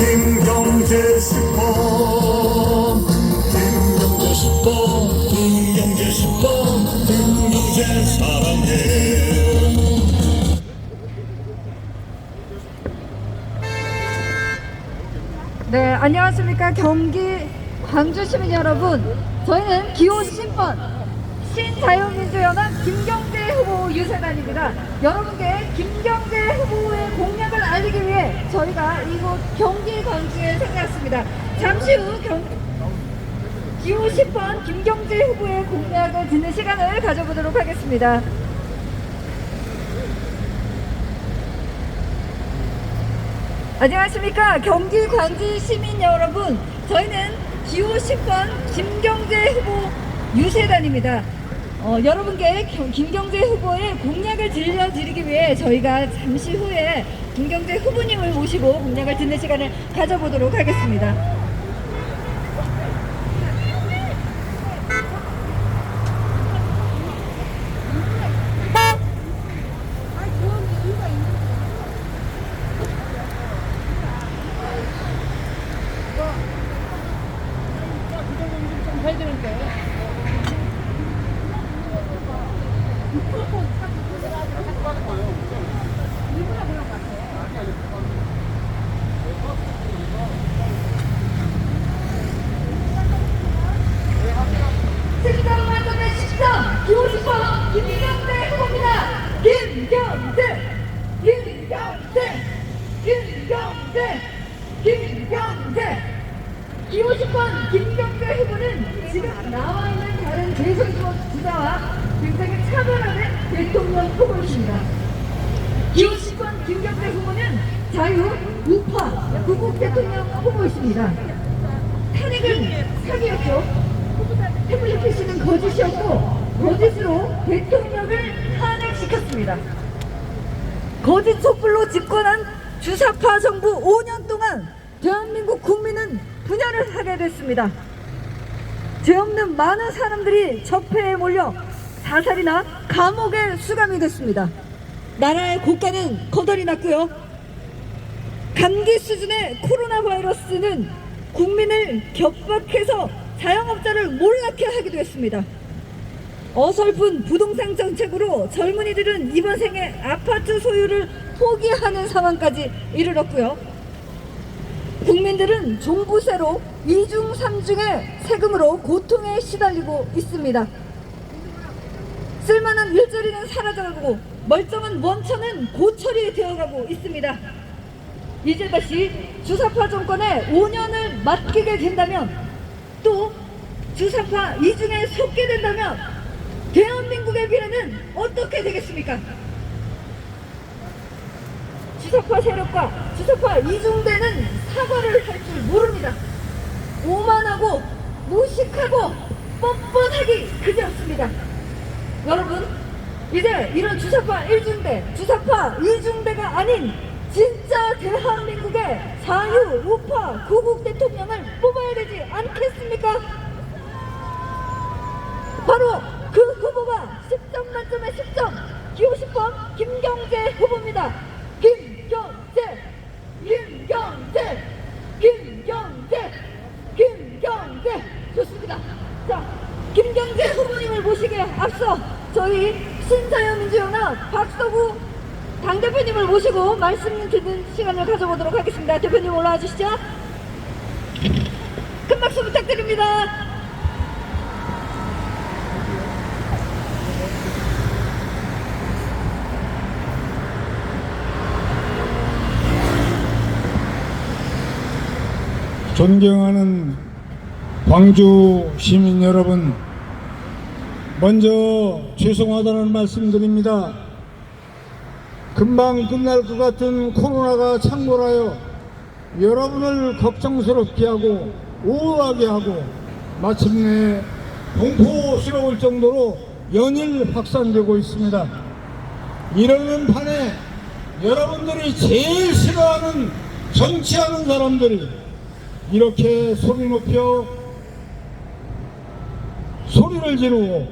김경재 슈퍼 김경재 슈퍼 김경재 슈퍼 김경재 사랑해. 네, 안녕하십니까. 경기 광주 시민 여러분, 저희는 기호 10번 신자유민주연합 김경재 후보 유세단입니다. 여러분께 김경재 후보의 공약을 알리기 위해 저희가 이곳 경기 광주에 찾아왔습니다. 잠시 후 기호 10번 김경재 후보의 공약을 듣는 시간을 가져보도록 하겠습니다. 안녕하십니까. 경기 광주 시민 여러분, 저희는 기호 10번 김경재 후보 유세단입니다. 여러분께 김경재 후보의 공약을 들려드리기 위해 저희가 잠시 후에 김경재 후보님을 모시고 공약을 듣는 시간을 가져보도록 하겠습니다. 기호 10번 김경재 후보입니다. 김경재 기호 10번 김경재 후보는 지금 나와 있는 다른 대선 주자와 굉장히 차별화된 대통령 후보이십니다. 기호 10번 김경재 후보는 자유, 우파, 구국 대통령 후보이십니다. 탄핵은 사기였죠. 태블릿 PC는 거짓이었고 거짓으로 대통령을 탄핵시켰습니다. 거짓 촛불로 집권한 주사파 정부 5년 동안 대한민국 국민은 분열을 하게 됐습니다. 죄 없는 많은 사람들이 적폐에 몰려 사살이나 감옥에 수감이 됐습니다. 나라의 고가는 거덜이 났고요. 감기 수준의 코로나 바이러스는 국민을 격박해서 자영업자를 몰락해 하기도 했습니다. 어설픈 부동산 정책으로 젊은이들은 이번 생에 아파트 소유를 포기하는 상황까지 이르렀고요. 국민들은 종부세로 2중 3중의 세금으로 고통에 시달리고 있습니다. 쓸만한 일자리는 사라져가고 멀쩡한 원천은 고철이 되어가고 있습니다. 이제 다시 주사파 정권에 5년을 맡기게 된다면, 또 주사파 이중에 속게 된다면 대한민국의 미래는 어떻게 되겠습니까? 주사파 세력과 주사파 이중대는 사과를 할 줄 모릅니다. 오만하고 무식하고 뻔뻔하기 그지없습니다. 여러분, 이제 이런 주사파 1중대, 주사파 2중대가 아닌 진짜 대한민국의 자유, 우파, 구국 대통령을 뽑아야 되지 않겠습니까? 바로 그 후보가 10점 만점에 10점, 기호 10번 김경재 후보입니다. 김경재 좋습니다. 자, 김경재 후보님을 모시기에 앞서 저희 신자유민주연합 박서구 당대표님을 모시고 말씀 듣는 시간을 가져보도록 하겠습니다. 대표님 올라와 주시죠. 큰 박수 부탁드립니다. 부탁드립니다. 존경하는 광주 시민 여러분, 먼저 죄송하다는 말씀드립니다. 금방 끝날 것 같은 코로나가 창궐하여 여러분을 걱정스럽게 하고 우울하게 하고 마침내 공포스러울 정도로 연일 확산되고 있습니다. 이러는 판에 여러분들이 제일 싫어하는 정치하는 사람들이 이렇게 소리 높여 소리를 지르고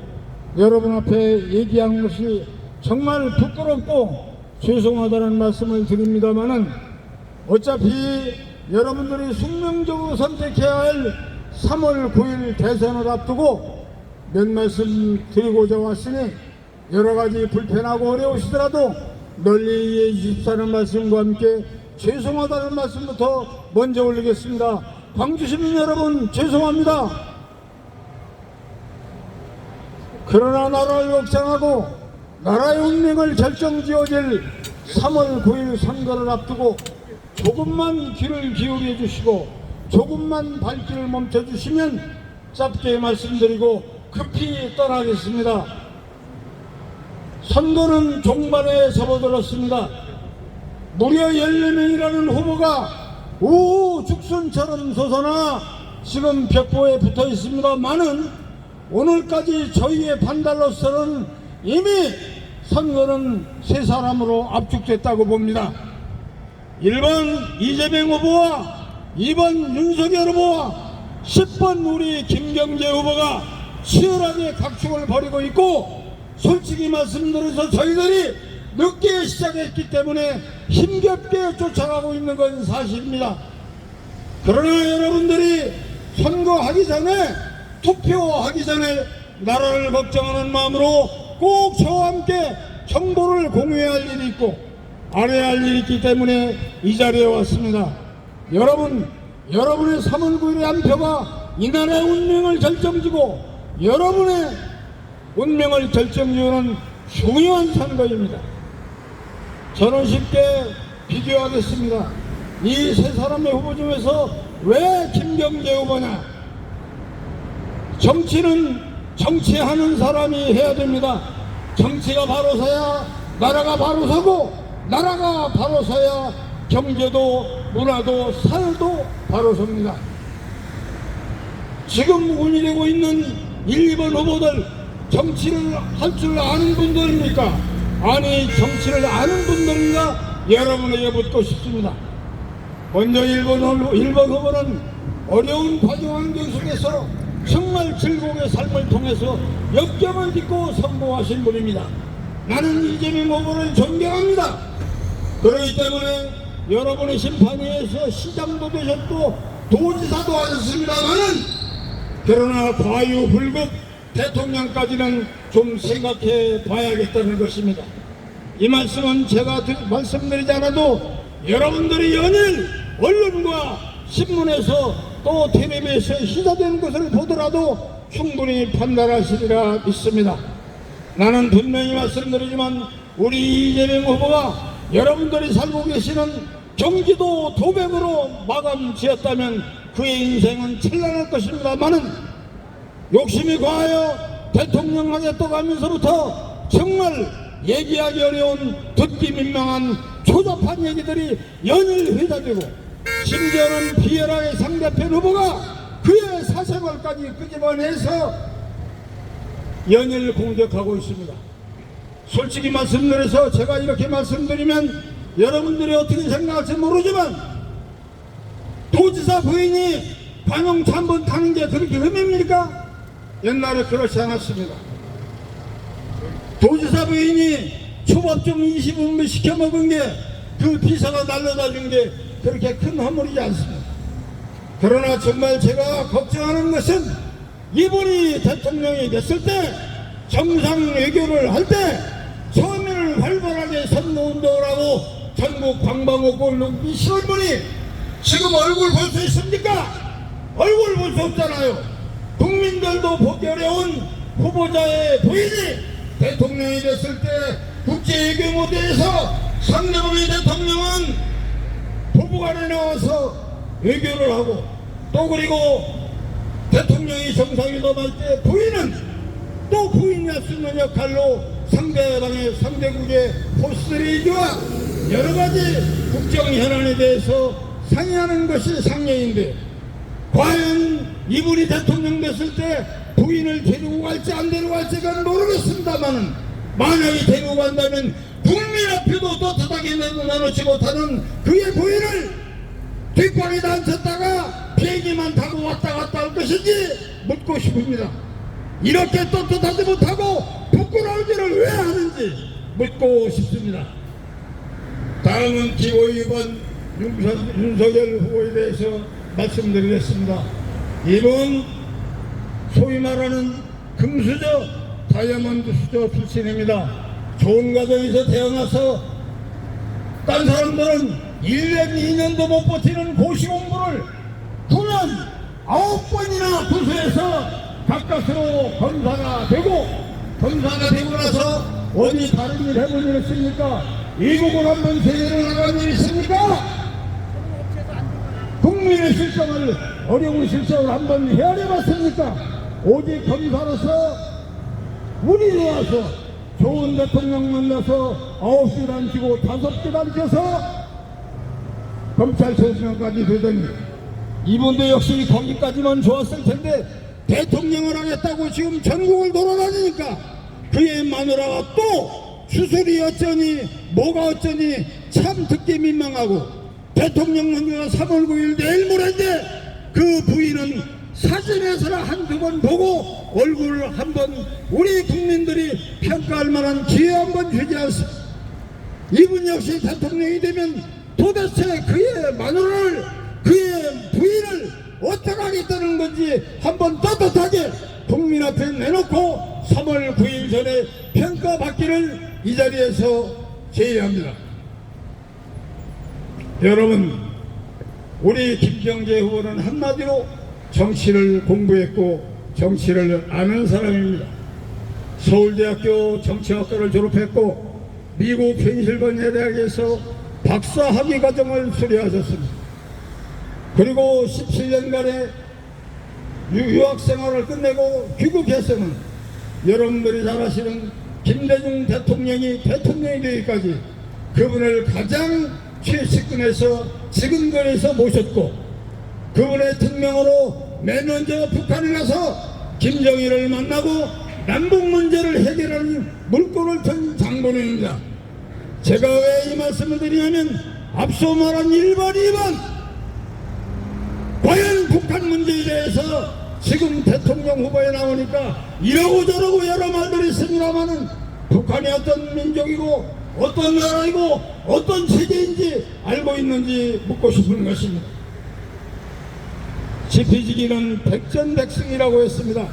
여러분 앞에 얘기한 것이 정말 부끄럽고 죄송하다는 말씀을 드립니다마는, 어차피 여러분들이 숙명적으로 선택해야 할 3월 9일 대선을 앞두고 몇 말씀 드리고자 왔으니 여러가지 불편하고 어려우시더라도 널리 이해해 주십사는 말씀과 함께 죄송하다는 말씀부터 먼저 올리겠습니다. 광주시민 여러분, 죄송합니다. 그러나 나라를 걱정하고 나라의 운명을 결정지어질 3월 9일 선거를 앞두고 조금만 귀를 기울여 주시고 조금만 발길을 멈춰 주시면 짧게 말씀드리고 급히 떠나겠습니다. 선거는 종반에 접어들었습니다. 무려 14명이라는 후보가 우죽순처럼 솟아나 지금 벽보에 붙어 있습니다만은, 오늘까지 저희의 판단로서는 이미 선거는 세 사람으로 압축됐다고 봅니다. 1번 이재명 후보와 2번 윤석열 후보와 10번 우리 김경재 후보가 치열하게 각축을 벌이고 있고, 솔직히 말씀드려서 저희들이 늦게 시작했기 때문에 힘겹게 쫓아가고 있는 건 사실입니다. 그러나 여러분들이 선거하기 전에, 투표하기 전에 나라를 걱정하는 마음으로 꼭 저와 함께 정보를 공유해야 할 일이 있고 알아야 할 일이 있기 때문에 이 자리에 왔습니다. 여러분의 3월 9일의 한 표가 이 나라의 운명을 결정지고 여러분의 운명을 결정지어는 중요한 선거입니다. 저는 쉽게 비교하겠습니다. 이 세 사람의 후보 중에서 왜 김경재 후보냐? 정치는 정치하는 사람이 해야 됩니다. 정치가 바로 서야 나라가 바로 서고, 나라가 바로 서야 경제도 문화도 사회도 바로 섭니다. 지금 운이되고 있는 1, 2번 후보들 정치를 할 줄 아는 분들입니까? 아니, 정치를 아는 분들인가? 여러분에게 묻고 싶습니다. 먼저 1번 후보는 어려운 과정 환경 속에서 정말 즐거움의 삶을 통해서 역경을 딛고 성공하신 분입니다. 나는 이재명 후보를 존경합니다. 그렇기 때문에 여러분의 심판위에서 시장도 되셨고 도지사도 하셨습니다만은, 그러나 과유불급 대통령까지는 좀 생각해 봐야겠다는 것입니다. 이 말씀은 제가 말씀드리지 않아도 여러분들이 연일 언론과 신문에서 또 텔레비에서 시사되는 것을 보더라도 충분히 판단하시리라 믿습니다. 나는 분명히 말씀드리지만 우리 이재명 후보가 여러분들이 살고 계시는 경기도 도백으로 마감 지었다면 그의 인생은 찬란할 것입니다만은, 욕심이 과하여 대통령 하겠다고 하면서부터 정말 얘기하기 어려운 듣기 민망한 초잡한 얘기들이 연일 회자되고, 심지어는 비열하게 상대편 후보가 그의 사생활까지 끄집어내서 연일 공격하고 있습니다. 솔직히 말씀드려서 제가 이렇게 말씀드리면 여러분들이 어떻게 생각할지 모르지만, 도지사 부인이 관용차 한번 타는 게 그렇게 흠입니까? 옛날에 그렇지 않았습니다. 도지사 부인이 초밥 좀 20분 시켜 먹은 게 그 비서가 날려다 준 게 그렇게 큰 허물이지 않습니다. 그러나 정말 제가 걱정하는 것은 이분이 대통령이 됐을 때, 정상 외교를 할 때 처음에는 활발하게 선거운동을 하고 전국 방방곡곡을 누비시는 분이 지금 얼굴 볼 수 있습니까? 얼굴 볼 수 없잖아요. 국민들도 보기 어려운 후보자의 부인이 대통령이 됐을 때 국제외교 무대에서 상대국의 대통령은 부부간에 나와서 외교를 하고, 또 그리고 대통령이 정상회담 할때 부인은 또 부인이 할 수 있는 역할로 상대국의 포스트레이드와 여러가지 국정 현안에 대해서 상의하는 것이 상례인데, 과연 이분이 대통령 됐을 때 부인을 데리고 갈지 안 데리고 갈지는 모르겠습니다만은, 만약에 데리고 간다면 국민 앞에도 떳떳하게 내놓지 못하는 그의 부인을 뒷광에다 앉혔다가 비행기만 타고 왔다 갔다 할 것인지 묻고 싶습니다. 이렇게 떳떳하지 못하고 부끄러운 일을 왜 하는지 묻고 싶습니다. 다음은 기호 2번 윤석열 후보에 대해서 말씀드리겠습니다. 이분 소위 말하는 금수저, 다이아몬드 수저 출신입니다. 좋은 가정에서 태어나서 딴 사람들은 1년 2년도 못 버티는 고시 공부를 9년 9번이나 부수해서 가까스로 검사가 되고 나서 어디 다른 일 해본 일 있습니까? 이국을 한번 세계로 나간 일 있습니까? 국민의 실정을, 어려운 실정을 한번 헤아려봤습니까? 오직 검사로서 우리 와서 좋은 대통령 만나서 9시 앉히고 5시 앉혀서 검찰총장까지 되더니, 이분도 역시 거기까지만 좋았을 텐데 대통령을 하겠다고 지금 전국을 돌아다니니까 그의 마누라가 또 수술이 어쩌니 뭐가 어쩌니 참 듣기 민망하고, 대통령 선거가 3월 9일 내일 모레인데 그 부인은 사진에서나 한두 번 보고 얼굴을 한번 우리 국민들이 평가할 만한 기회 한번 주지 않습니다. 이분 역시 대통령이 되면 도대체 그의 마누라를, 그의 부인을 어떻게 하겠다는 건지 한번 떳떳하게 국민 앞에 내놓고 3월 9일 전에 평가받기를 이 자리에서 제의합니다. 여러분, 우리 김경재 후보는 한마디로 정치를 공부했고 정치를 아는 사람입니다. 서울대학교 정치학과를 졸업했고 미국 펜실베니아 대학에서 박사 학위 과정을 수료하셨습니다. 그리고 17년간의 유학 생활을 끝내고 귀국해서는 여러분들이 잘 아시는 김대중 대통령이 대통령이 되기까지 그분을 가장 최측근에서 지근거리에서 모셨고, 그분의 특명으로 맨 먼저 북한에 가서 김정일을 만나고 남북 문제를 해결하는 물꼬를 튼 장본인입니다. 제가 왜 이 말씀을 드리냐면, 앞서 말한 1번, 2번 과연 북한 문제에 대해서 지금 대통령 후보에 나오니까 이러고 저러고 여러 말들이 있습니다마는 북한이 어떤 민족이고 어떤 나라이고 어떤 체제인지 알고 있는지 묻고 싶은 것입니다. 지피지기는 백전백승이라고 했습니다.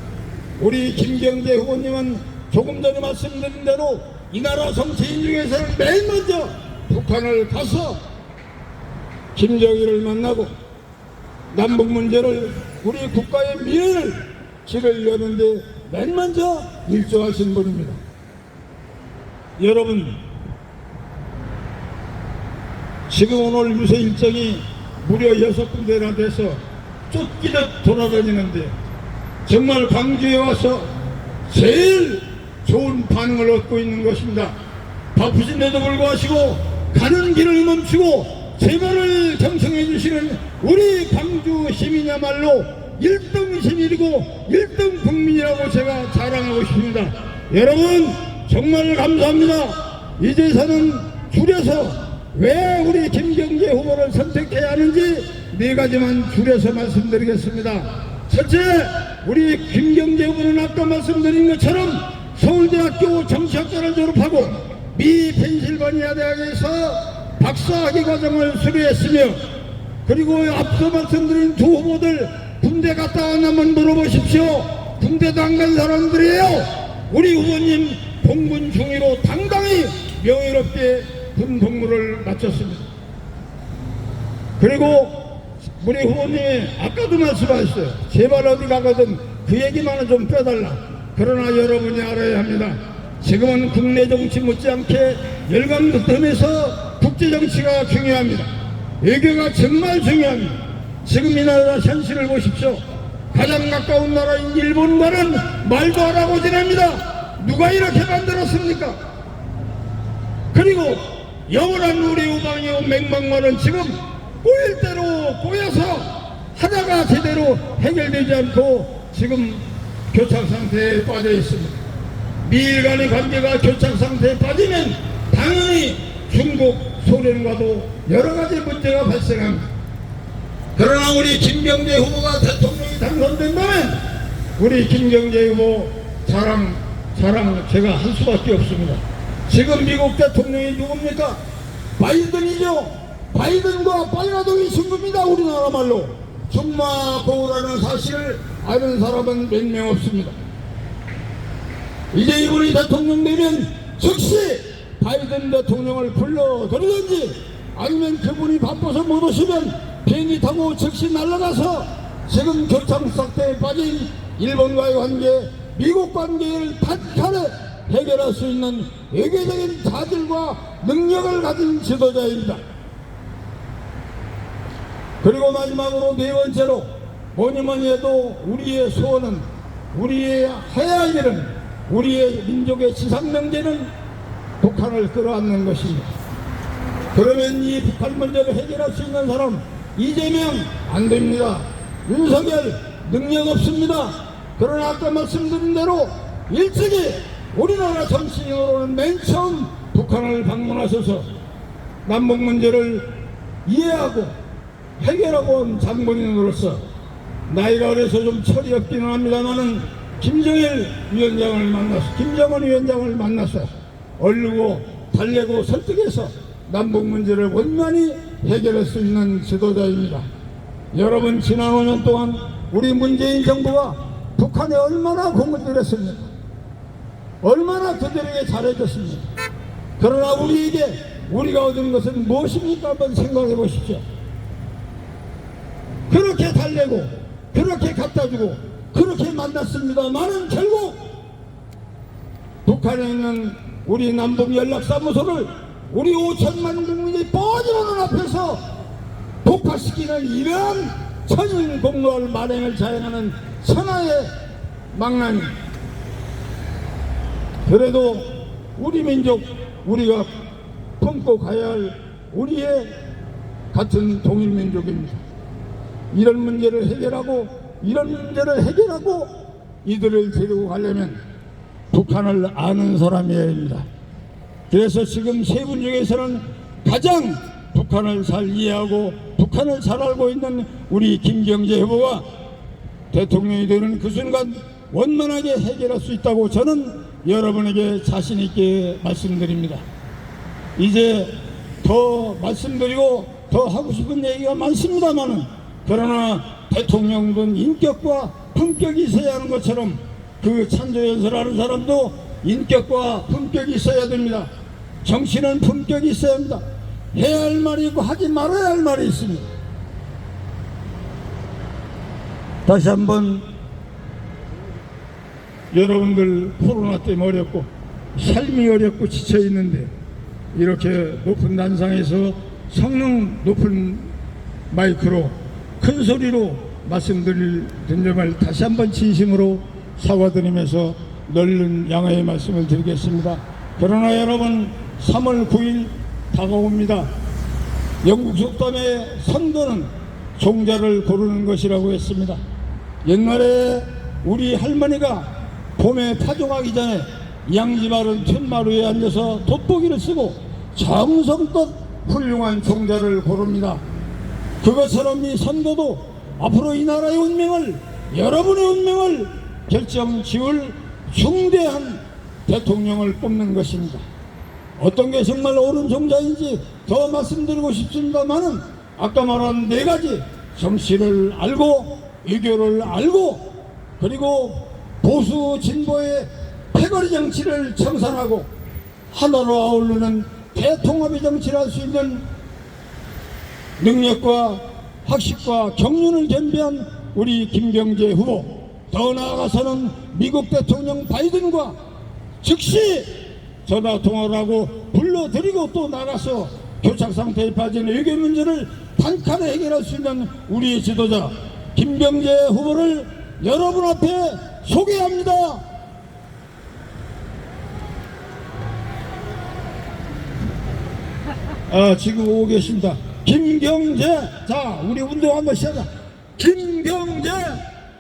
우리 김경재 후보님은 조금 전에 말씀드린 대로 이 나라 정치인 중에서는 맨 먼저 북한을 가서 김정일을 만나고 남북 문제를, 우리 국가의 미래를 길을 여는데 맨 먼저 일조하신 분입니다. 여러분, 지금 오늘 유세 일정이 무려 6군데나 돼서 쫓기듯 돌아다니는데 정말 광주에 와서 제일 좋은 반응을 얻고 있는 것입니다. 바쁘신데도 불구하고 가는 길을 멈추고 제발을 경청해 주시는 우리 광주 시민이야말로 1등 시민이고 1등 국민이라고 제가 자랑하고 싶습니다. 여러분 정말 감사합니다. 이제서는 줄여서 왜 우리 김경재 후보를 선택해야 하는지 4가지만 줄여서 말씀드리겠습니다. 첫째, 우리 김경재 후보는 아까 말씀드린 것처럼 서울대학교 정치학과를 졸업하고 미 펜실베니아 대학에서 박사학위 과정을 수료했으며, 그리고 앞서 말씀드린 두 후보들 군대 갔다 왔나면 물어보십시오. 군대도 안 간 사람들이에요. 우리 후보님 공군 중위로 당당히 명예롭게 군 복무를 마쳤습니다. 그리고 우리 후보님이 아까도 말씀하셨어요. 제발 어디 가거든 그 얘기만은 좀 빼달라. 그러나 여러분이 알아야 합니다. 지금은 국내 정치 못지않게 열강듯하면서 국제 정치가 중요합니다. 외교가 정말 중요합니다. 지금 이 나라 현실을 보십시오. 가장 가까운 나라인 일본과는 말도 안 하고 지냅니다. 누가 이렇게 만들었습니까? 그리고 영원한 우리 우방의 맹망과는 지금 꼬일 대로 꼬여서 하나가 제대로 해결되지 않고 지금 교착 상태에 빠져 있습니다. 미일 간의 관계가 교착 상태에 빠지면 당연히 중국, 소련과도 여러 가지 문제가 발생합니다. 그러나 우리 김경재 후보가 대통령이 당선된다면 우리 김경재 후보 자랑 제가 할 수밖에 없습니다. 지금 미국 대통령이 누굽니까? 바이든이죠. 바이든과 빨가동이 친구입니다. 우리나라 말로 중마고우라는 사실을 아는 사람은 몇 명 없습니다. 이제 이분이 대통령 되면 즉시 바이든 대통령을 불러들이든지 아니면 그분이 바빠서 못 오시면 비행기 타고 즉시 날아가서 지금 교착 상태에 빠진 일본과의 관계, 미국 관계를 단칼에 해결할 수 있는 외교적인 자질과 능력을 가진 지도자입니다. 그리고 마지막으로 네 번째로 뭐니 해도 우리의 소원은, 우리의 해야 할 일은, 우리의 민족의 지상명제는 북한을 끌어안는 것입니다. 그러면 이 북한 문제를 해결할 수 있는 사람 이재명 안 됩니다. 윤석열 능력 없습니다. 그러나 아까 말씀드린 대로 일찍이 우리나라 정치인으로는 맨 처음 북한을 방문하셔서 남북 문제를 이해하고 해결하고 온 장본인으로서 나이가 어려서 좀 철이 없기는 합니다만은 김정은 위원장을 만나서 얼르고 달래고 설득해서 남북 문제를 원만히 해결할 수 있는 지도자입니다. 여러분, 지난 5년 동안 우리 문재인 정부가 북한에 얼마나 공을 들였습니까? 얼마나 그들에게 잘해줬습니까? 그러나 우리가 얻은 것은 무엇입니까? 한번 생각해 보십시오. 그렇게 달래고 그렇게 갖다주고 그렇게 만났습니다만은 결국 북한에 있는 우리 남북연락사무소를 우리 5천만 국민이 뻔히보는 앞에서 폭파시키는 이러한 천인공노할 만행을 자행하는 천하의 망나니. 그래도 우리 민족, 우리가 품고 가야 할 우리의 같은 동일민족입니다. 이런 문제를 해결하고 이들을 데리고 가려면 북한을 아는 사람이어야 합니다. 그래서 지금 세 분 중에서는 가장 북한을 잘 이해하고 북한을 잘 알고 있는 우리 김경재 후보가 대통령이 되는 그 순간 원만하게 해결할 수 있다고 저는 여러분에게 자신 있게 말씀드립니다. 이제 더 말씀드리고 더 하고 싶은 얘기가 많습니다만은, 그러나 대통령은 인격과 품격이 있어야 하는 것처럼 그 찬조연설하는 사람도 인격과 품격이 있어야 됩니다. 정치는 품격이 있어야 합니다. 해야 할 말이 있고 하지 말아야 할 말이 있습니다. 다시 한번 여러분들 코로나 때문에 어렵고 삶이 어렵고 지쳐있는데 이렇게 높은 단상에서 성능 높은 마이크로 큰 소리로 말씀드린 점을 다시 한번 진심으로 사과드리면서 널른 양해의 말씀을 드리겠습니다. 그러나 여러분, 3월 9일 다가옵니다. 영국 속담에 선거는 종자를 고르는 것이라고 했습니다. 옛날에 우리 할머니가 봄에 파종하기 전에 양지 바른 툇마루에 앉아서 돋보기를 쓰고 정성껏 훌륭한 종자를 고릅니다. 그것처럼 이 선거도 앞으로 이 나라의 운명을, 여러분의 운명을 결정지을 중대한 대통령을 뽑는 것입니다. 어떤 게 정말 옳은 종자인지 더 말씀드리고 싶습니다만은 아까 말한 네 가지 정치를 알고 외교를 알고 그리고 보수 진보의 패거리 정치를 청산하고 하나로 아우르는 대통합의 정치를 할 수 있는 능력과 학식과 경륜을 겸비한 우리 김경재 후보, 더 나아가서는 미국 대통령 바이든과 즉시 전화 통화를 하고 불러드리고 또 나가서 교착 상태에 빠진 외교 문제를 단칼에 해결할 수 있는 우리의 지도자 김경재 후보를 여러분 앞에 소개합니다. 지금 오고 계십니다. 김경재. 자, 우리 운동 한번 시작하자. 김경재.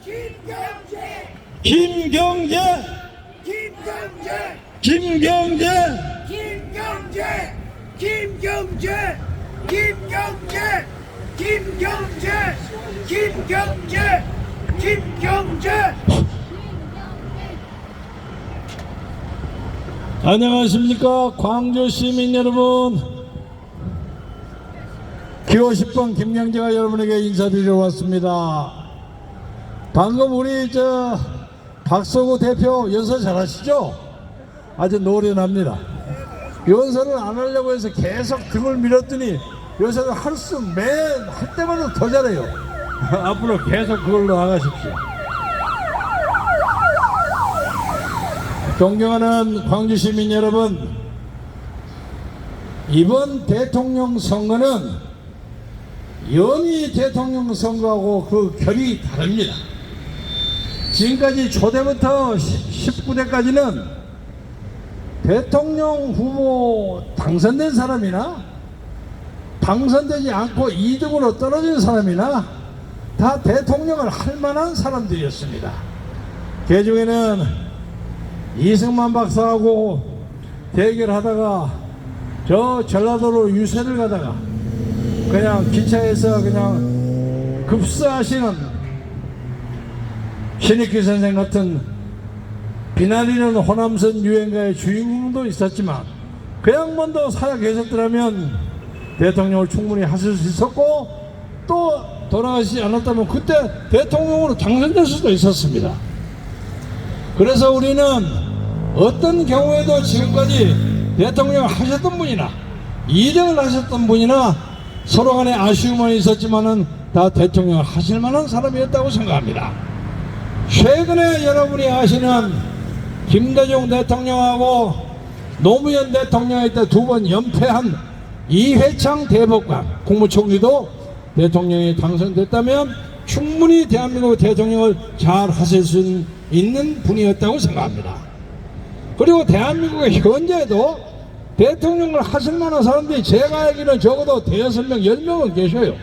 김경재. 김경재. 김경재. 김경재. 김경재. 김경재. 김경재. 김경재. 김경재. 안녕하십니까 광주 시민 여러분, 기호 10번 김경재가 여러분에게 인사드리러 왔습니다. 방금 우리 박서구 대표 연설 잘하시죠? 아주 노련합니다. 연설을 안 하려고 해서 계속 등을 밀었더니 연설을 할 때마다 더 잘해요. 앞으로 계속 그걸로 나가십시오. 존경하는 광주 시민 여러분, 이번 대통령 선거는 연이 대통령 선거하고 그 결이 다릅니다. 지금까지 초대부터 19대까지는 대통령 후보 당선된 사람이나 당선되지 않고 2등으로 떨어진 사람이나 다 대통령을 할 만한 사람들이었습니다. 그 중에는 이승만 박사하고 대결하다가 저 전라도로 유세를 가다가 그냥 기차에서 그냥 급수하시는 신익규 선생 같은 비나리는 호남선 유행가의 주인공도 있었지만 그 양반도 살아 계셨더라면 대통령을 충분히 하실 수 있었고 또 돌아가시지 않았다면 그때 대통령으로 당선될 수도 있었습니다. 그래서 우리는 어떤 경우에도 지금까지 대통령을 하셨던 분이나 2등을 하셨던 분이나 서로 간에 아쉬움은 있었지만은 다 대통령을 하실 만한 사람이었다고 생각합니다. 최근에 여러분이 아시는 김대중 대통령하고 노무현 대통령일 때 2번 연패한 이회창 대법관 국무총리도 대통령이 당선됐다면 충분히 대한민국 대통령을 잘 하실 수 있는 분이었다고 생각합니다. 그리고 대한민국의 현재도 대통령을 하실 만한 사람들이 제가 알기로는 적어도 5명, 10명은 계셔요.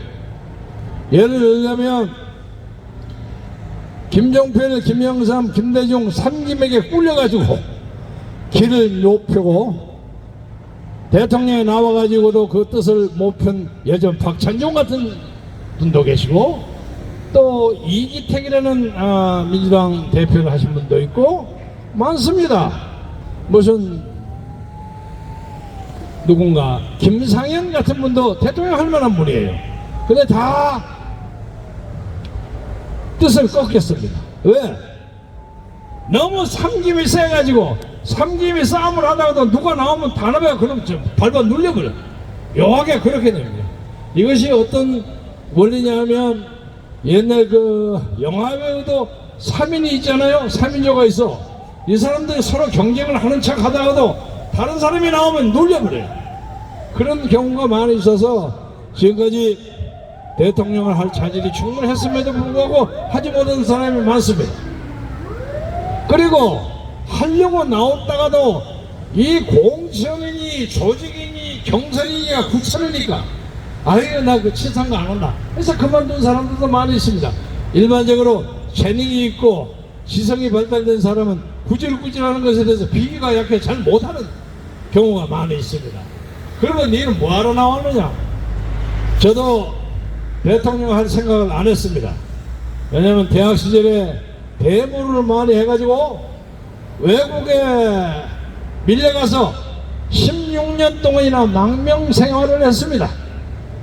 예를 들자면 김종필, 김영삼, 김대중 3김에게 꿀려가지고 길을 못 펴고 대통령이 나와가지고도 그 뜻을 못 편 예전 박찬종 같은 분도 계시고 또 이기택이라는 민주당 대표를 하신 분도 있고 많습니다. 무슨 누군가 김상현 같은 분도 대통령 할 만한 분이에요. 근데 다 뜻을 꺾였습니다. 왜? 너무 삼김이 세가지고 삼김이 싸움을 하다가도 누가 나오면 단합에 그럼 밟아 눌려버려. 묘하게 그렇게 됩니다. 이것이 어떤 원리냐면 옛날 그 영화배우도 3인이 있잖아요. 3인조가 있어. 이 사람들이 서로 경쟁을 하는 척 하다가도 다른 사람이 나오면 놀려버려요. 그런 경우가 많이 있어서 지금까지 대통령을 할 자질이 충분했음에도 불구하고 하지 못한 사람이 많습니다. 그리고 하려고 나왔다가도 이 공정이니 조직이니 경선이니가 구차르니까 아유 나 그 치상가 안 한다 그래서 그만둔 사람들도 많이 있습니다. 일반적으로 재능이 있고 지성이 발달된 사람은 구질구질하는 것에 대해서 비기가 약해 잘 못하는 경우가 많이 있습니다. 그러면 너는 뭐하러 나왔느냐. 저도 대통령 할 생각을 안 했습니다. 왜냐하면 대학 시절에 대무를 많이 해가지고 외국에 밀려가서 16년 동안이나 망명 생활을 했습니다.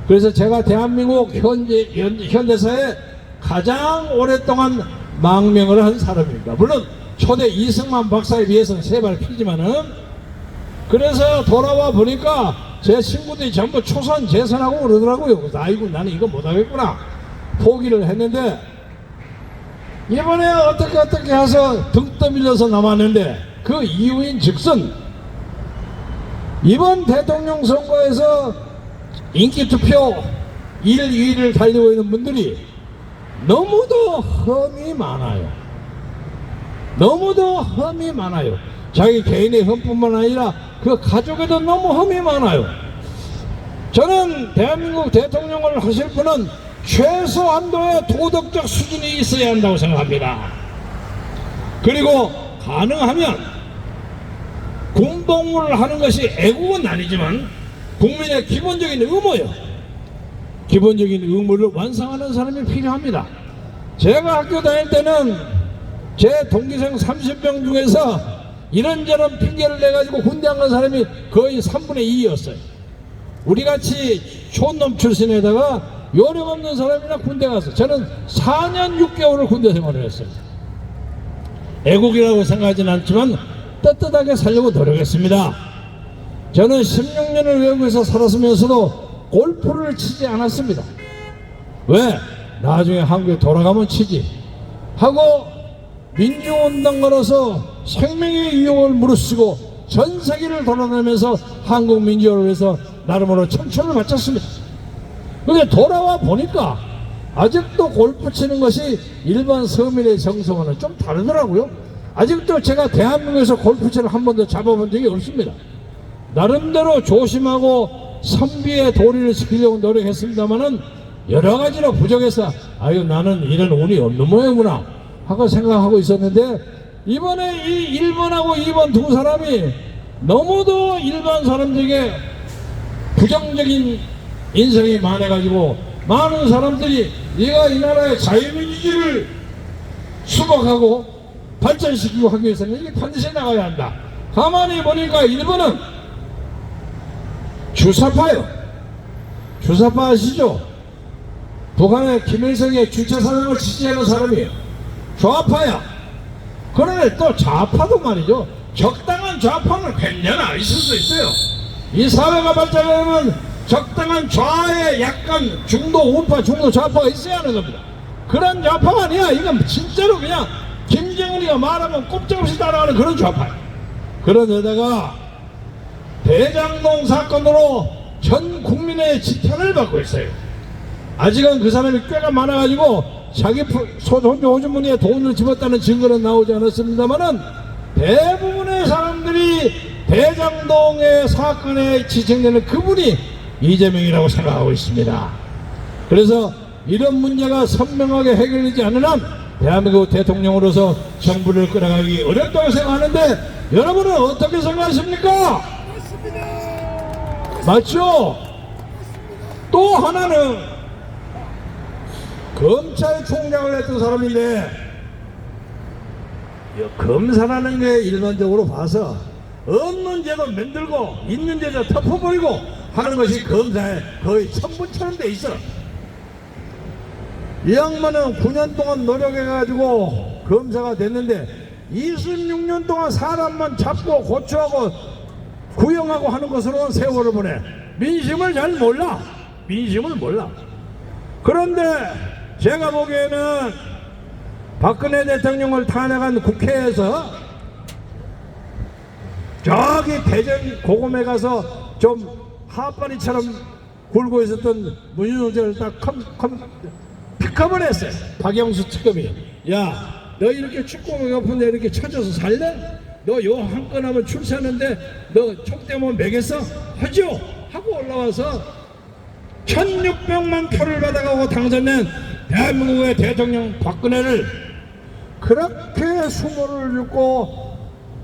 그래서 제가 대한민국 현대사에 가장 오랫동안 망명을 한 사람입니다. 물론 초대 이승만 박사에 비해서는 세 발 피지만은 그래서 돌아와 보니까 제 친구들이 전부 초선 재선하고 그러더라고요. 그래서 아이고 나는 이거 못하겠구나 포기를 했는데, 이번에 어떻게 해서 등 떠밀려서 남았는데, 그 이유인 즉슨 이번 대통령 선거에서 인기투표 1, 2위를 달리고 있는 분들이 너무도 험이 많아요. 너무도 험이 많아요. 자기 개인의 험뿐만 아니라 그 가족에도 너무 험이 많아요. 저는 대한민국 대통령을 하실 분은 최소한도의 도덕적 수준이 있어야 한다고 생각합니다. 그리고 가능하면 군복무를 하는 것이 애국은 아니지만 국민의 기본적인 의무예요. 기본적인 의무를 완성하는 사람이 필요합니다. 제가 학교 다닐 때는 제 동기생 30명 중에서 이런저런 핑계를 내가지고 군대 안 간 사람이 거의 3분의 2였어요. 우리같이 촌놈 출신에다가 요령 없는 사람이나 군대 가서, 저는 4년 6개월을 군대 생활을 했어요. 애국이라고 생각하지는 않지만 떳떳하게 살려고 노력했습니다. 저는 16년을 외국에서 살았으면서도 골프를 치지 않았습니다. 왜? 나중에 한국에 돌아가면 치지 하고 민주운동가로서 생명의 위협을 무릅쓰고 전 세계를 돌아다니면서 한국 민주화를 위해서 나름으로 청춘을 바쳤습니다. 근데 돌아와 보니까 아직도 골프 치는 것이 일반 서민의 정서와는 좀 다르더라고요. 아직도 제가 대한민국에서 골프채를 한 번도 잡아본 적이 없습니다. 나름대로 조심하고 선비의 도리를 지키려고 노력했습니다만은 여러 가지로 부족해서 아유 나는 이런 운이 없는 모양이구나 하고 생각하고 있었는데, 이번에 이 1번하고 2번 두 사람이 너무도 일반 사람 중에 부정적인 인성이 많아가지고 많은 사람들이 네가 이 나라의 자유민주주의를 수박하고 발전시키고 하기 위해서는 이게 반드시 나가야 한다. 가만히 보니까 1번은 주사파요. 주사파 아시죠? 북한의 김일성의 주체사상을 지지하는 사람이에요. 좌파야. 그런데 또 좌파도 말이죠. 적당한 좌파는 괜찮아 있을 수 있어요. 이 사회가 발전하려면 적당한 좌에 약간 중도 우파 중도 좌파가 있어야 하는 겁니다. 그런 좌파가 아니야. 이건 진짜로 그냥 김정은이가 말하면 꼼짝없이 따라가는 그런 좌파야. 그런데다가 대장동 사건으로 전 국민의 지탄을 받고 있어요. 아직은 그 사람이 꽤가 많아가지고 자기 호주머니에 돈을 집었다는 증거는 나오지 않았습니다만은 대부분의 사람들이 대장동의 사건에 지칭되는 그분이 이재명이라고 생각하고 있습니다. 그래서 이런 문제가 선명하게 해결되지 않는 한 대한민국 대통령으로서 정부를 끌어가기 어렵다고 생각하는데, 여러분은 어떻게 생각하십니까? 맞죠? 또 하나는 검찰총장을 했던 사람인데, 검사라는 게 일반적으로 봐서 없는 죄도 만들고 있는 죄도 덮어버리고 하는 것이 검사의 거의 천분처럼 돼 있어. 이 양반은 9년 동안 노력해가지고 검사가 됐는데 26년 동안 사람만 잡고 고초하고 구형하고 하는 것으로는 세월을 보내. 민심을 잘 몰라. 민심을 몰라. 그런데 제가 보기에는 박근혜 대통령을 탄핵한 국회에서 저기 대전 고금에 가서 좀 하파리처럼 굴고 있었던 문윤호를 딱 픽업을 했어요. 박영수 특검이. 야, 너 이렇게 축구가 옆에 이렇게 쳐져서 살래? 너 요 한 건 하면 출세하는데 너 촉대면 매겠어? 하죠? 하고 올라와서 1600만 표를 받아가고 당선된 대한민국의 대통령 박근혜를 그렇게 수모를 줍고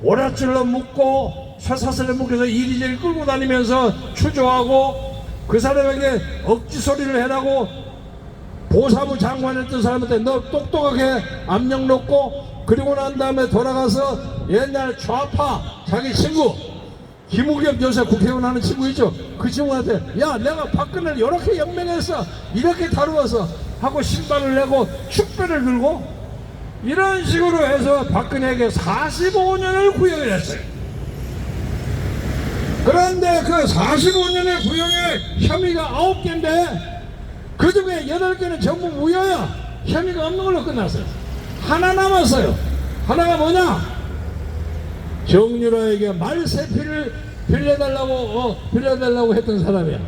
오랏줄로 묶고 쇠사슬에 묶여서 이리저리 끌고 다니면서 추조하고 그 사람에게 억지 소리를 해라고 보사부 장관했던 사람한테 너 똑똑하게 압력 놓고, 그리고 난 다음에 돌아가서 옛날 좌파 자기 친구 김우겸 요새 국회의원 하는 친구 있죠? 그 친구한테 야 내가 박근혜를 이렇게 연맹해서 이렇게 다루어서 하고 신발을 내고 축배를 들고 이런 식으로 해서 박근혜에게 45년을 구형을 했어요. 그런데 그 45년의 구형에 혐의가 9개인데 그 중에 8개는 전부 무효야. 혐의가 없는 걸로 끝났어요. 하나 남았어요. 하나가 뭐냐? 정유라에게 말세피를 빌려달라고 했던 사람이야.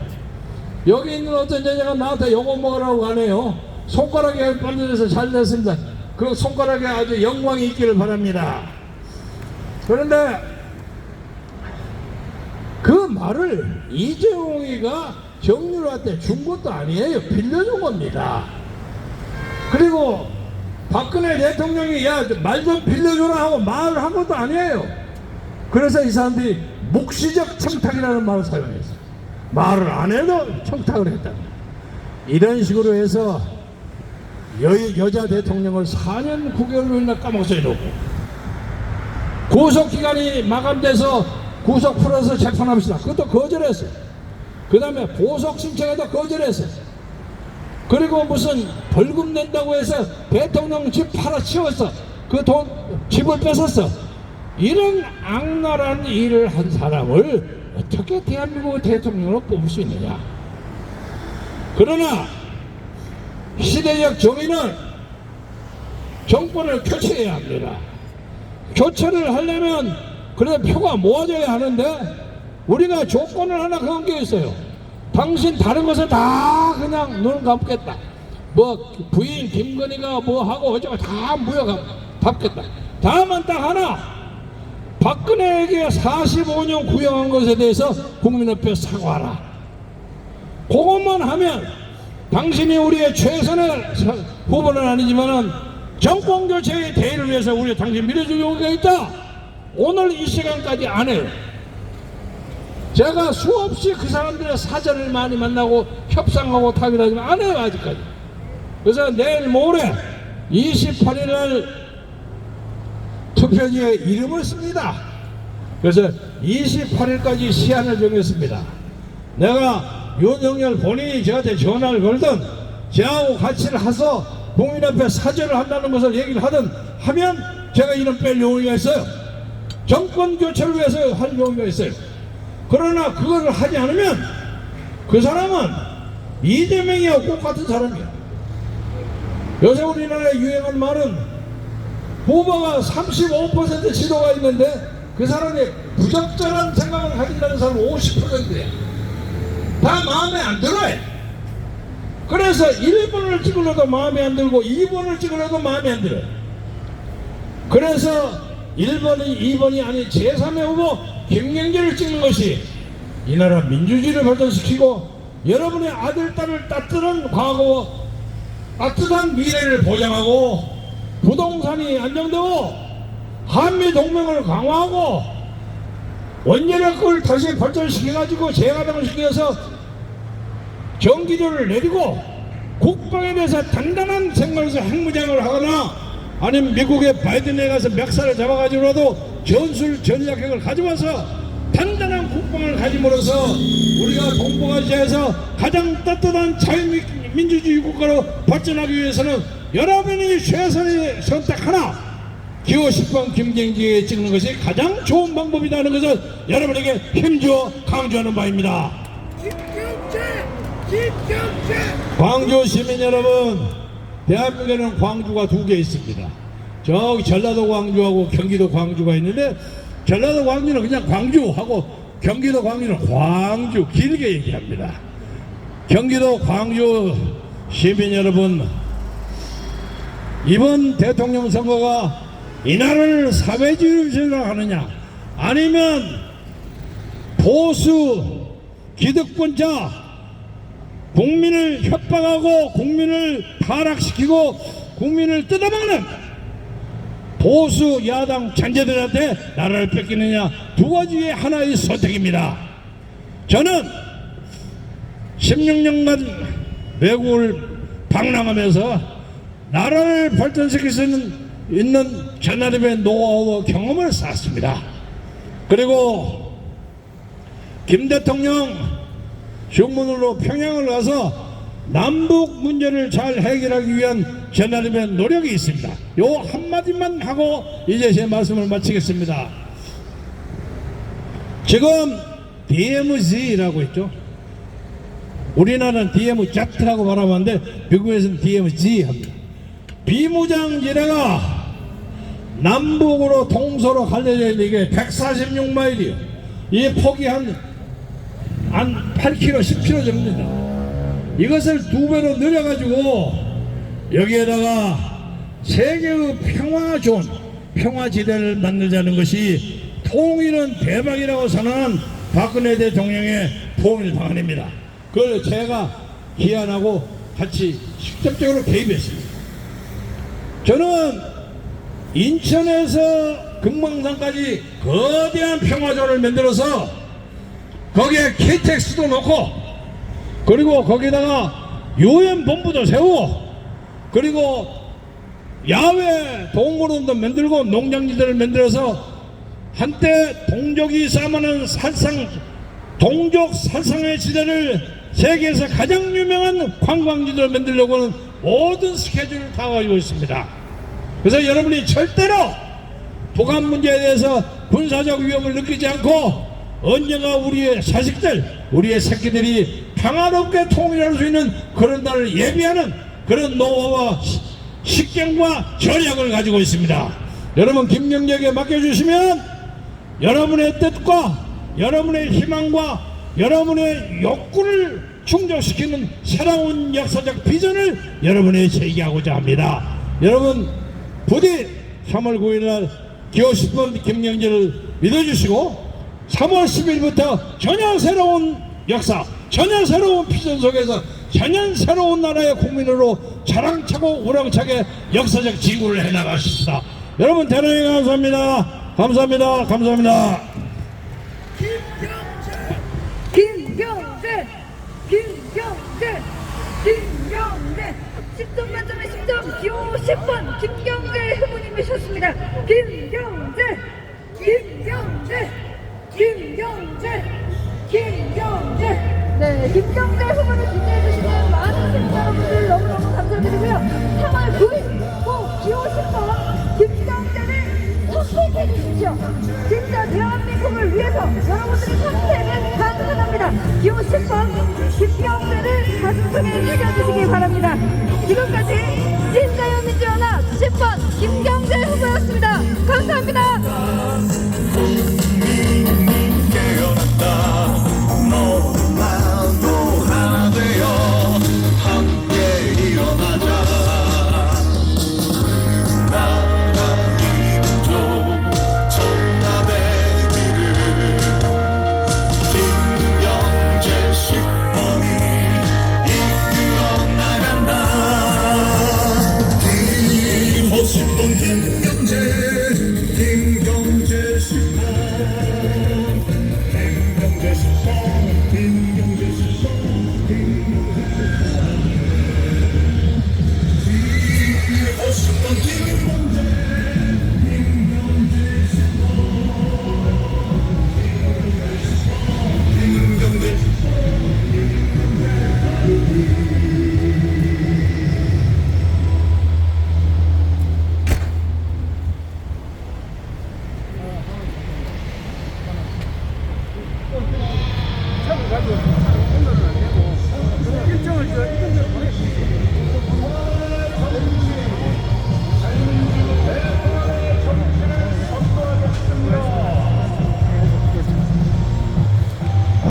여기 있는 어떤 여자가 나한테 요거 먹으라고 하네요. 손가락에 만들어서 잘 됐습니다. 그 손가락에 아주 영광이 있기를 바랍니다. 그런데 그 말을 이재용이가 정유라한테 준 것도 아니에요. 빌려준 겁니다. 그리고 박근혜 대통령이 야 말 좀 빌려줘라 하고 말을 한 것도 아니에요. 그래서 이 사람들이 묵시적 청탁이라는 말을 사용했어요. 말을 안 해도 청탁을 했다. 이런 식으로 해서 여자 대통령을 4년 9개월이나 까먹었어요. 놓고 구속기간이 마감돼서 구속 풀어서 재판합시다. 그것도 거절했어요. 그 다음에 보석 신청에도 거절했어요. 그리고 무슨 벌금 낸다고 해서 대통령 집 팔아치웠어. 그 돈 집을 뺏었어. 이런 악랄한 일을 한 사람을 어떻게 대한민국 대통령으로 뽑을 수 있느냐. 그러나 시대적 정의는 정권을 교체해야 합니다. 교체를 하려면 그래도 표가 모아져야 하는데 우리가 조건을 하나 그런 게 있어요. 당신 다른 것은 다 그냥 눈 감겠다. 뭐 부인 김건희가 뭐 하고 어쩌고 다 무효답겠다. 다만 딱 하나, 박근혜에게 45년 구형한 것에 대해서 국민 앞에 사과하라. 그것만 하면 당신이 우리의 최선의 후보는 아니지만은 정권 교체의 대의를 위해서 우리 당신 밀어줄 용기가 있다. 오늘 이 시간까지 안 해요. 제가 수없이 그 사람들의 사전을 많이 만나고 협상하고 탑이라지만 안 해요 아직까지. 그래서 내일 모레 28일 날 투표지에 이름을 씁니다. 그래서 28일까지 시한을 정했습니다. 내가 윤석열 본인이 저한테 전화를 걸든 저하고 같이 해서 국민 앞에 사죄를 한다는 것을 얘기를 하든 하면 제가 이름 뺄 용의가 있어요. 정권 교체를 위해서 할 용의가 있어요. 그러나 그걸 하지 않으면 그 사람은 이재명이와 똑같은 사람이야. 요새 우리나라에 유행한 말은 후보가 35% 지도가 있는데 그 사람이 부적절한 생각을 가진다는 사람은 50%야. 다 마음에 안 들어요. 그래서 1번을 찍으려도 마음에 안 들고 2번을 찍으려도 마음에 안 들어요. 그래서 1번이 2번이 아닌 제3의 후보 김경재를 찍는 것이 이 나라 민주주의를 발전시키고 여러분의 아들, 딸을 따뜻한 과거, 따뜻한 미래를 보장하고 부동산이 안정되고 한미동맹을 강화하고 원자력을 다시 발전시켜가지고 재가동을 시켜서 전기료를 내리고 국방에 대해서 단단한 생각에서 핵무장을 하거나 아니면 미국의 바이든에 가서 멱살을 잡아가지고라도 전술 전략핵을 가져와서 단단한 국방을 가짐으로써 우리가 동북아시아에서 가장 따뜻한 자유민주주의 국가로 발전하기 위해서는 여러분이 최선의 선택 하나, 기호 10번 김경재에 찍는 것이 가장 좋은 방법이라는 것을 여러분에게 힘주어 강조하는 바입니다. 김경재! 김경재! 광주 시민 여러분, 대한민국에는 광주가 2개 있습니다. 저기 전라도 광주하고 경기도 광주가 있는데 전라도 광주는 그냥 광주하고 경기도 광주는 광주 길게 얘기합니다. 경기도 광주 시민 여러분, 이번 대통령 선거가 이 나라를 사회주의로 하느냐 아니면 보수 기득권자 국민을 협박하고 국민을 타락시키고 국민을 뜯어먹는 보수 야당 잔재들한테 나라를 뺏기느냐, 2가지의 하나의 선택입니다. 저는 16년간 외국을 방랑하면서 나라를 발전시킬 수 있는 저나름의 노하우와 경험을 쌓았습니다. 그리고 김 대통령 휴문으로 평양을 가서 남북 문제를 잘 해결하기 위한 제 나름의 노력이 있습니다. 요 한마디만 하고 이제 제 말씀을 마치겠습니다. 지금 DMZ라고 있죠. 우리나라는 DMZ라고 말하는데 미국에서는 DMZ 합니다. 비무장지대가 남북으로 동서로 갈려져 있는 게 146마일이요. 이 폭이 한 8km, 10km 정도입니다. 이것을 2배로 늘려가지고 여기에다가 세계의 평화존, 평화지대를 만들자는 것이 통일은 대박이라고 선언한 박근혜 대통령의 통일 방안입니다. 그걸 제가 기안하고 같이 직접적으로 개입했습니다. 저는 인천에서 금강산까지 거대한 평화존을 만들어서 거기에 KTX도 놓고 그리고 거기다가 UN 본부도 세우고 그리고 야외 동물원도 만들고 농장지대를 만들어서 한때 동족이 싸움하는 동족 살상의 지대를 세계에서 가장 유명한 관광지대를 만들려고 하는 모든 스케줄을 다 가지고 있습니다. 그래서 여러분이 절대로 북한 문제에 대해서 군사적 위협을 느끼지 않고 언젠가 우리의 자식들, 우리의 새끼들이 평화롭게 통일할 수 있는 그런 날을 예비하는 그런 노하우와 식견과 전략을 가지고 있습니다. 여러분 김경재에게 맡겨주시면 여러분의 뜻과 여러분의 희망과 여러분의 욕구를 충족시키는 새로운 역사적 비전을 여러분에 제기하고자 합니다. 여러분 부디 3월 9일날 기호 10번 김경재를 믿어주시고 3월 10일부터 전혀 새로운 역사, 전혀 새로운 비전 속에서 전혀 새로운 나라의 국민으로 자랑차고 우렁차게 역사적 지구를 해나가십시다. 여러분 대단히 감사합니다. 감사합니다. 감사합니다. 김경재 10점 만점에 10점 기호 10번 김경재 후보님이셨습니다. 김경재 네, 김경재 후보를 지지해주시는 많은 시청자 여러분들 너무너무 감사드리고요. 3월 9일 꼭 기호 10번 김경재를 선택해 주십시오. 진짜 대한민국을 위해서 여러분들의 선택은 가능합니다. 기호 10번 김경재를 가슴속에 새겨주시기 바랍니다. 지금까지 신자유민주연합 10번 김경재 후보였습니다.